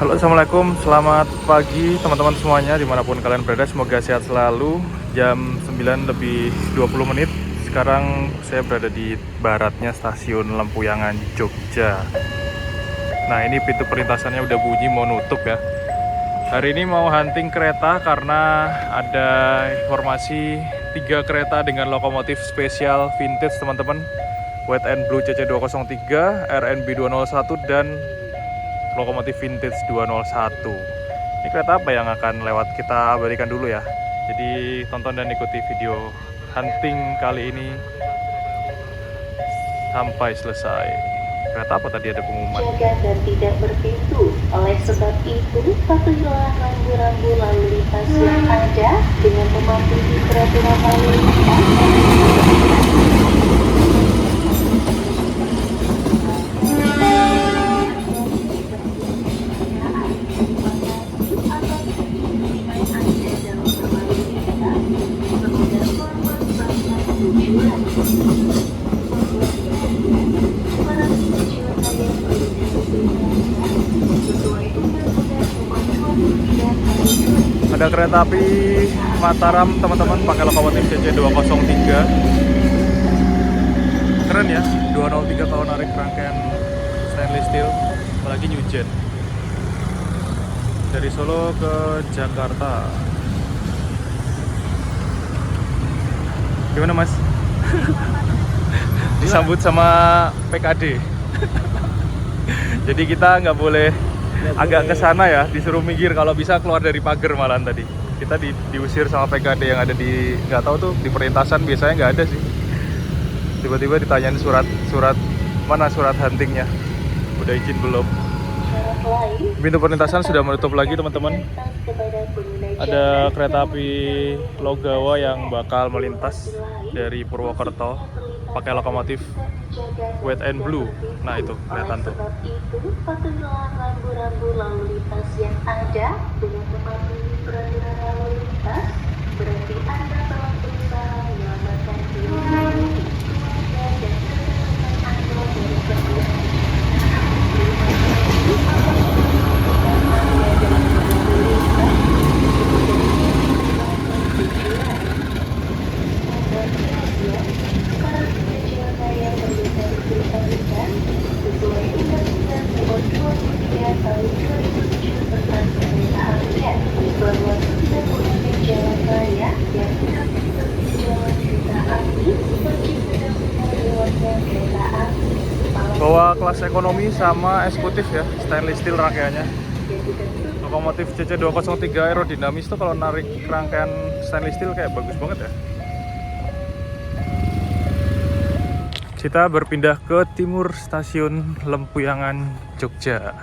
Halo, assalamualaikum, selamat pagi teman-teman semuanya dimanapun kalian berada, semoga sehat selalu. Jam 9 lebih 20 menit. Sekarang saya berada di baratnya stasiun Lempuyangan, Jogja. Nah, ini pintu perlintasannya udah bunyi mau nutup ya. Hari ini mau hunting kereta karena ada informasi 3 kereta dengan lokomotif spesial vintage teman-teman. White and Blue CC203, RNB 201, dan lokomotif vintage 201. Ini kereta apa yang akan lewat, kita berikan dulu ya. Jadi tonton dan ikuti video hunting kali ini sampai selesai. Kereta apa tadi, ada pengumuman. Jaga dan tidak berpintu. Oleh sebab itu, patuhilah rambu-rambu lalu lintas yang ada dengan mematuhi peraturan lalu lintas. Ada kereta api Mataram teman-teman, pakai lokomotif CC203. Keren ya, 203 kalau narik rangkaian stainless steel, apalagi new gen. Dari Solo ke Jakarta. Gimana mas? Disambut sama PKD. Jadi kita nggak boleh agak ke sana ya, disuruh minggir, kalau bisa keluar dari pagar malahan tadi. Kita diusir sama PKD yang ada di, nggak tahu tuh, di perlintasan biasanya nggak ada sih. Tiba-tiba ditanyain surat mana surat huntingnya, udah izin belum. Pintu perlintasan sudah menutup lagi teman-teman. Ada kereta api Logawa yang bakal melintas dari Purwokerto pakai lokomotif White and Blue. Nah itu kelihatan tuh. Patuhilah rambu-rambu lalu lintas yang ada dengan mematuhi peraturan lalu lintas. Berarti Anda telah berusaha menyelamatkan diri, keluarga, dan keselamatan Anda dari bahaya. Bawa kelas ekonomi sama eksekutif ya, stainless steel rangkaiannya. Lokomotif CC203 aerodinamis tuh kalau narik rangkaian stainless steel kayak bagus banget ya. Kita berpindah ke timur stasiun Lempuyangan, Jogja.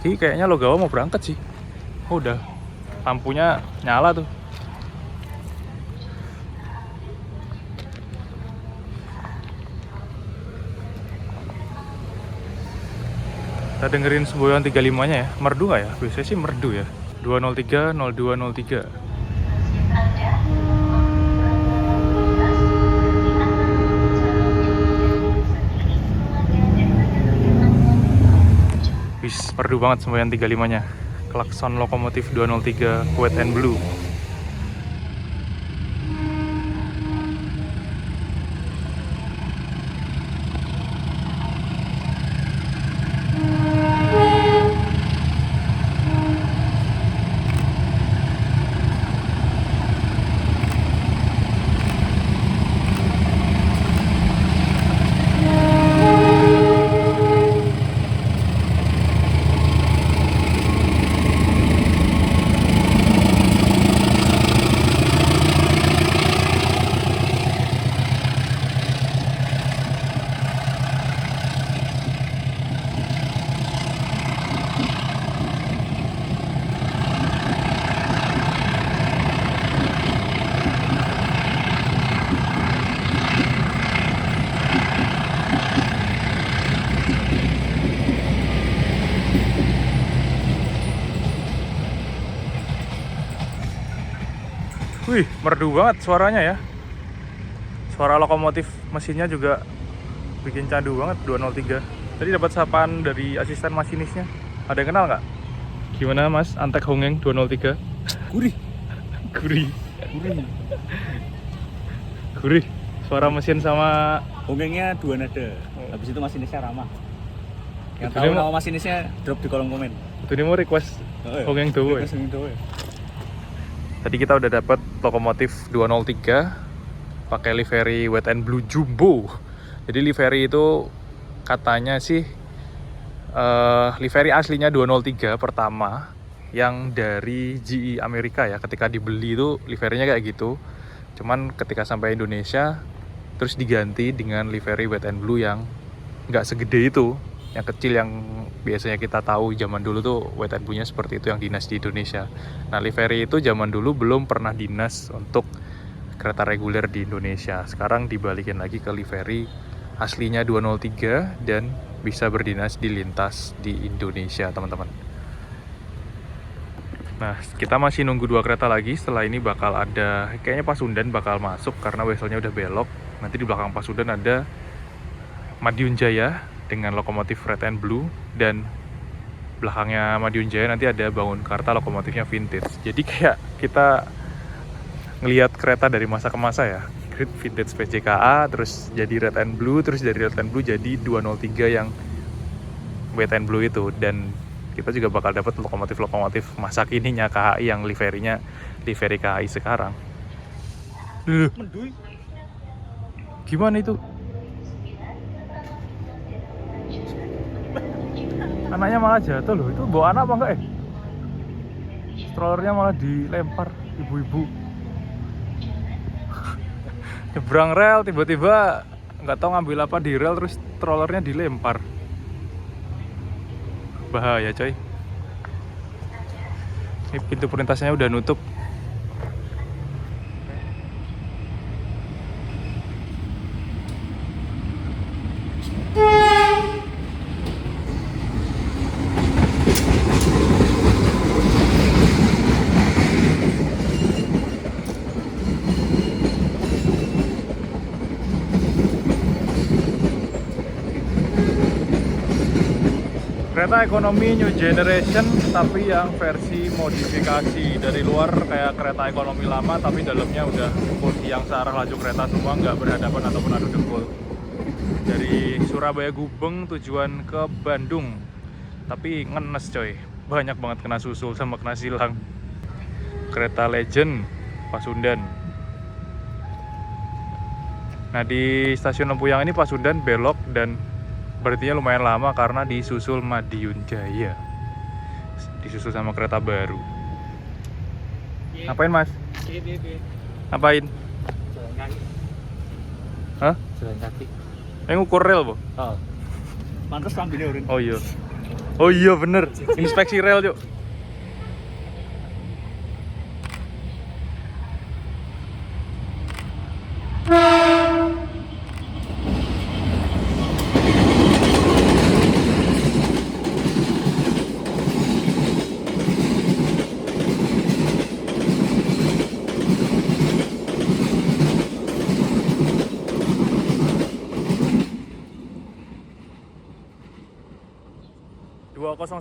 Kayaknya Logawa mau berangkat sih. Oh, udah lampunya nyala tuh. Kita dengerin semboyan 35-nya ya. Merdu nggak ya? Biasanya sih merdu ya. 203 0203. Wis, merdu banget semboyan 35-nya. Klakson lokomotif 203 White and Blue. Wih, merdu banget suaranya ya. Suara lokomotif mesinnya juga bikin candu banget 203. Tadi dapat sapaan dari asisten masinisnya. Ada yang kenal nggak? Gimana Mas Antek Hongeng 203? Gurih. Gurih. Gurih. Gurih. Suara mesin sama Hongengnya 2 nada. Habis itu masinisnya ramah. Yang Itu tahu dia nama masinisnya drop di kolom komen. itu ini mau request Oh, iya. Hongeng Dowo. Request Hongeng Dowo. Tadi kita udah dapat lokomotif 203 pakai livery Wet and Blue Jumbo. Jadi livery itu katanya sih livery aslinya 203 pertama yang dari GE Amerika ya. Ketika dibeli itu liverynya kayak gitu. Cuman ketika sampai Indonesia terus diganti dengan livery Wet and Blue yang nggak segede itu, yang kecil yang biasanya kita tahu zaman dulu tuh Wet and Blue-nya seperti itu yang dinas di Indonesia. Nah livery itu zaman dulu belum pernah dinas untuk kereta reguler di Indonesia. Sekarang dibalikin lagi ke livery aslinya 203 dan bisa berdinas di lintas di Indonesia teman-teman. Nah kita masih nunggu 2 kereta lagi. Setelah ini bakal ada, kayaknya Pasundan bakal masuk karena weselnya udah belok. Nanti di belakang Pasundan ada Madiun Jaya dengan lokomotif Red and Blue, dan belakangnya Madiun Jaya nanti ada Bangunkarta lokomotifnya vintage. Jadi kayak kita ngelihat kereta dari masa ke masa ya. Vintage PJKA, terus jadi Red and Blue, terus dari Red and Blue jadi 203 yang Wet and Blue itu. Dan kita juga bakal dapat lokomotif-lokomotif masa kininya KHI yang liverynya livery KHI sekarang. Mendui. Gimana itu? Anaknya malah jatuh loh. Itu bawa anak apa enggak ya? Strollernya malah dilempar ibu-ibu. Nyebrang rel tiba-tiba nggak tahu ngambil apa di rel, terus strollernya dilempar. Bahaya coy. Ini pintu perlintasannya udah nutup. Kereta ekonomi new generation tapi yang versi modifikasi. Dari luar kayak kereta ekonomi lama tapi dalamnya udah kursi yang searah laju kereta semua, nggak berhadapan ataupun adu dengkul. Dari Surabaya Gubeng tujuan ke Bandung, tapi ngenes coy, banyak banget kena susul sama kena silang. Kereta legend Pasundan. Nah di stasiun Lempuyang ini Pasundan belok dan berartinya lumayan lama karena disusul Madiun Jaya, disusul sama kereta baru. Ngapain mas? Ngapain? Jalan kaki. Hah? Jalan kaki. Ngukur rel po? Oh. Mantes kambine urun. Oh iya. Oh iya bener. Inspeksi rel yuk.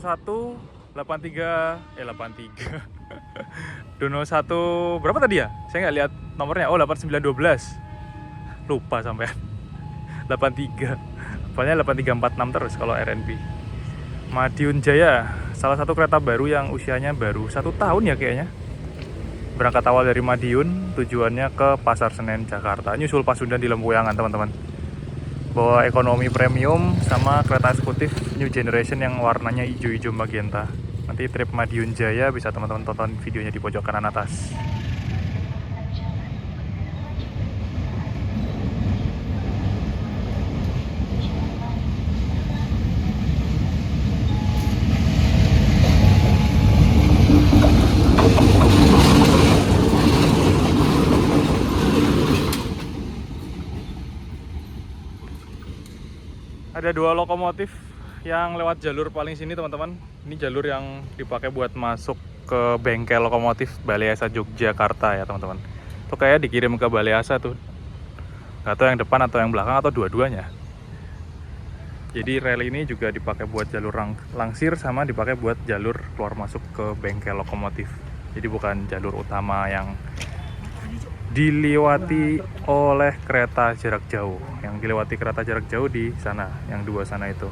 satu 83 Dono 1 berapa tadi ya? Saya nggak lihat nomornya. Oh 8912. Lupa sampai 83. Pokoknya 8346 terus kalau RNB. Madiun Jaya, salah satu kereta baru yang usianya baru 1 tahun ya kayaknya. Berangkat awal dari Madiun, tujuannya ke Pasar Senen Jakarta. Nyusul Pasundan di Lempuyangan teman-teman. Bawa ekonomi premium sama kereta eksekutif new generation yang warnanya hijau-hijau magenta. Nanti trip Madiun Jaya bisa teman-teman tonton videonya di pojok kanan atas. Ada 2 lokomotif yang lewat jalur paling sini teman-teman. Ini jalur yang dipakai buat masuk ke bengkel lokomotif Balai Asa Yogyakarta ya teman-teman. Itu kayak dikirim ke Balai Asa tuh. Gak tahu yang depan atau yang belakang atau dua-duanya. Jadi rel ini juga dipakai buat jalur langsir sama dipakai buat jalur keluar masuk ke bengkel lokomotif. Jadi bukan jalur utama yang dilewati oleh kereta jarak jauh. Yang dilewati kereta jarak jauh di sana, yang dua sana itu.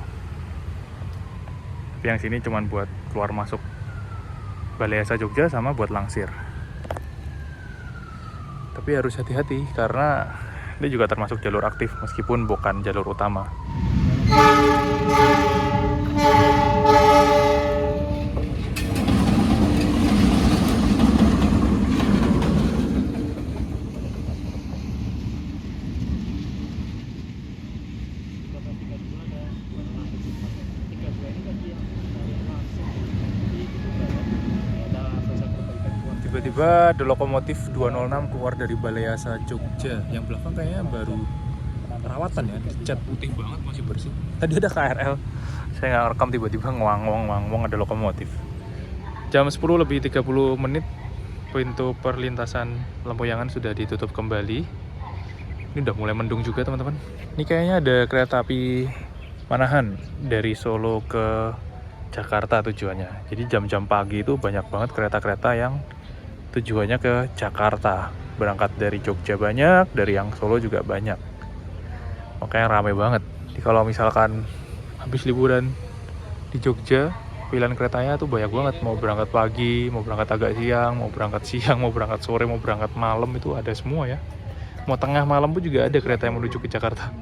Tapi yang sini cuma buat keluar masuk Balai Asa Jogja sama buat langsir. Tapi harus hati-hati karena ini juga termasuk jalur aktif meskipun bukan jalur utama. Tiba-tiba ada lokomotif 206 keluar dari Balai Asa Jogja. Yang belakang kayaknya baru perawatan ya, cat putih banget, masih bersih. Tadi ada KRL, saya nggak rekam, tiba-tiba ngwang ada lokomotif. Jam 10 lebih 30 menit, pintu perlintasan Lempuyangan sudah ditutup kembali. Ini udah mulai mendung juga teman-teman. Ini kayaknya ada kereta api Manahan dari Solo ke Jakarta tujuannya. Jadi jam-jam pagi itu banyak banget kereta-kereta yang tujuannya ke Jakarta. Berangkat dari Jogja banyak, dari yang Solo juga banyak. Makanya rame banget. Jadi kalau misalkan habis liburan di Jogja, pilihan keretanya tuh banyak banget. Mau berangkat pagi, mau berangkat agak siang, mau berangkat siang, mau berangkat sore, mau berangkat malam, itu ada semua ya. Mau tengah malam pun juga ada kereta yang menuju ke Jakarta.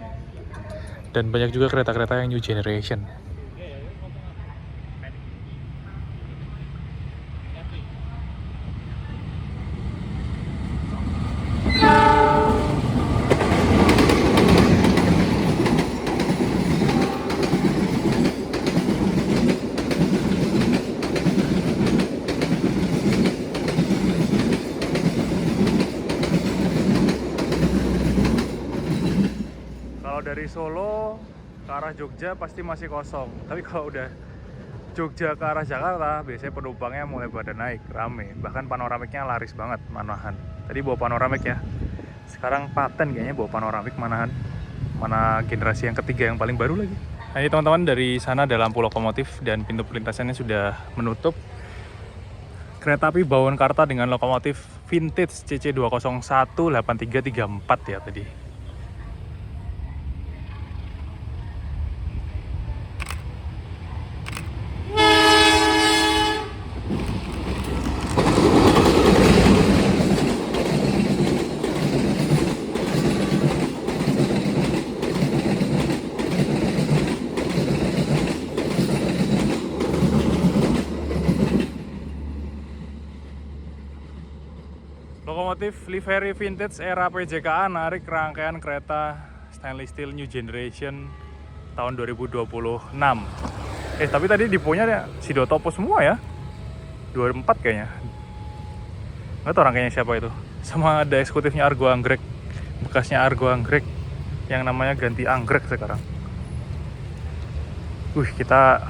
Dan banyak juga kereta-kereta yang new generation. Dari Solo ke arah Jogja pasti masih kosong, tapi kalau udah Jogja ke arah Jakarta biasanya penumpangnya mulai pada naik, rame, bahkan panoramiknya laris banget Manahan. Tadi bawa panoramik ya, sekarang paten kayaknya bawa panoramik Manahan, mana generasi yang ketiga yang paling baru lagi. Nah ini teman-teman, dari sana ada lampu lokomotif dan pintu perlintasannya sudah menutup. Kereta api Bawonkarta dengan lokomotif vintage CC201-8334 ya tadi. Lokomotif livery vintage era PJKA narik rangkaian kereta stainless steel new generation tahun 2026. Tapi tadi diponya ya Sidotopo semua ya, 24 kayaknya. Nggak tahu rangkaiannya siapa itu. Sama ada eksekutifnya Argo Anggrek, bekasnya Argo Anggrek yang namanya ganti Anggrek sekarang. Kita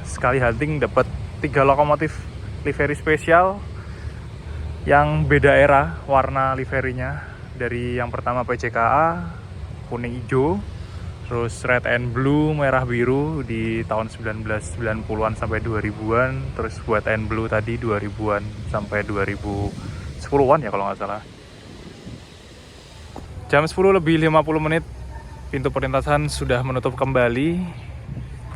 sekali hunting dapat 3 lokomotif livery spesial yang beda era warna liverinya. Dari yang pertama PJKA kuning hijau, terus red and blue merah biru di tahun 1990-an sampai 2000-an, terus white and blue tadi 2000-an sampai 2010-an ya kalau nggak salah. Jam 10 lebih 50 menit, pintu perlintasan sudah menutup kembali.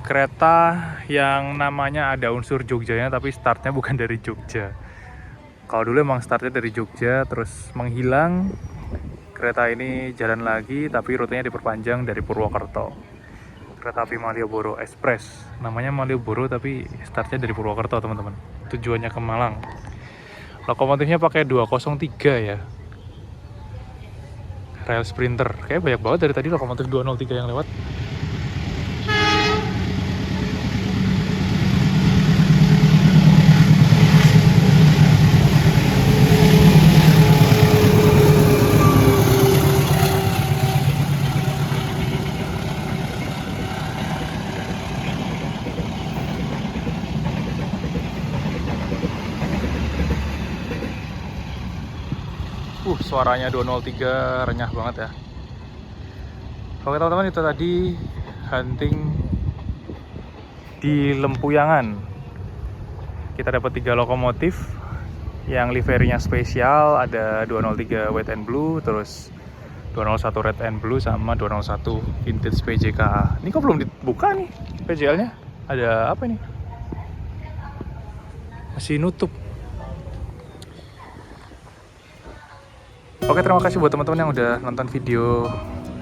Kereta yang namanya ada unsur Jogjanya tapi startnya bukan dari Jogja. Kalau dulu emang startnya dari Jogja terus menghilang. Kereta ini jalan lagi tapi rutenya diperpanjang dari Purwokerto. Kereta api Malioboro Express. Namanya Malioboro tapi startnya dari Purwokerto teman-teman. Tujuannya ke Malang. Lokomotifnya pakai 203 ya. Rail Sprinter. Kayak banyak banget dari tadi lokomotif 203 yang lewat. Suaranya 203 renyah banget ya. Oke teman-teman, itu tadi hunting di Lempuyangan. Kita dapat 3 lokomotif yang liverinya spesial, ada 203 White and Blue, terus 201 Red and Blue, sama 201 Vintage PJKA. Ini kok belum dibuka nih PJL-nya? Ada apa nih? Masih nutup. Oke, terima kasih buat teman-teman yang udah nonton video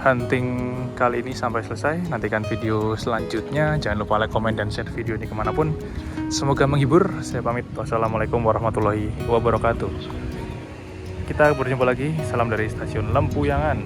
hunting kali ini sampai selesai. Nantikan video selanjutnya. Jangan lupa like, komen, dan share video ini kemanapun. Semoga menghibur. Saya pamit. Wassalamualaikum warahmatullahi wabarakatuh. Kita berjumpa lagi. Salam dari stasiun Lempuyangan.